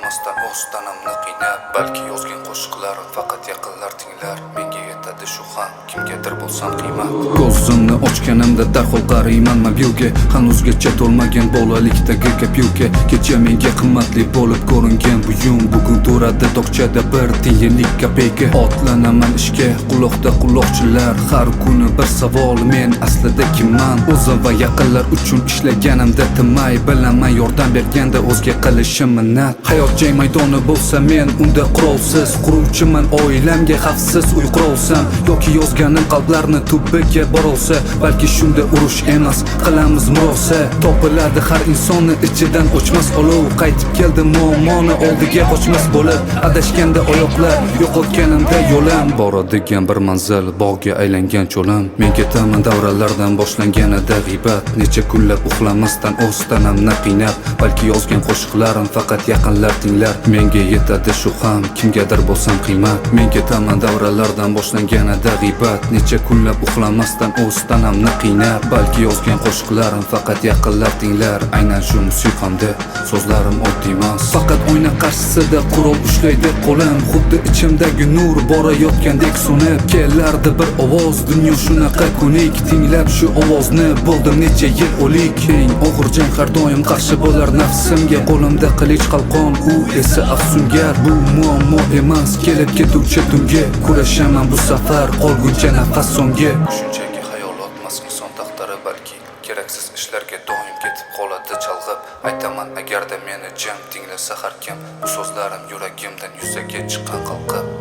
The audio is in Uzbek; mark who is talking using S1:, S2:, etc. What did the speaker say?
S1: uxlamasdan o'z tanamni qiynab, balki yozgan qo'shiqlarim faqat yaqinlar tinglar. Menga yetadi shu ham kimgadir bo'lsam qiymat. Ko'zimni ochganimda darhol qarayman mobilga, hanuzgacha to'lmagan bolalikdagi kopyulka. Kecha menga qimmatli bo'lib ko'ringan buyum, bugun turadi tokchada bir tiyinlik kopeyka. Otlanaman ishga, quloqda quloqchilar, har kuni bir savol, men aslida kimman? O'zim va yaqinlar uchun ishlaganimda tinmay, bilaman yordam berganda o'zga qilishim minnat. Hayot jang maydoni bo'lsa men unda qurolsiz quruvchiman, oilamga xavfsiz uy qurolsam, yoki yozganim qalblarni tubiga borolsa, balki shunda urush emas, qilamiz murosa. Topiladi har insonni ichidan o'chmas olov, qaytib keldi muammoni oldiga qochmas bo'lib, adashganda oyoqlar, yo'qotganimda yo'lim, boradigan bir manzil, bog'ga aylangan cho'lim. Men ketaman davralardan boshlanganida g'iybat, necha kunlab uxlamasdan o'z tanamni qiynab, balki yozgan qo'shiqlarim faqat yaqinlar tinglar. Menga yetadi shu ham kimgadir bo'lsam qiymat. Men ketaman davralardan boshlanganida g'iybat, necha kunlab uxlamasdan o'z tanamni qiynab, balki yozgan qo'shiqlarim faqat yaqinlar tinglar. Aynan shu musiqamda so'zlarim oddiy emas, faqat oyna qarshisida qurol ushlaydi qo'lim, xuddi ichimdagi nur borayotgandek so'nib kelardi bir ovoz. Dunyo shunaqa ko'nik, tinglab shu ovozni bo'ldim necha yil o'lik. Eng og'ir jang har doim qarshi bo'lar nafsimga, qo'limda qilich qalqon, u esa afsungar. Bu muammo emas, kelib ketuvchi tunga, kurashaman bu safar qolguncha nafas so'nggi. Shunchaki xayolot emas inson taqdiri, balki keraksiz ishlarga doim ketib qoladi chalg'ib. Aytaman agarda meni jam tinglasa har kim, bu so'zlarim yuragimdan yuzaga chiqqan qalqib.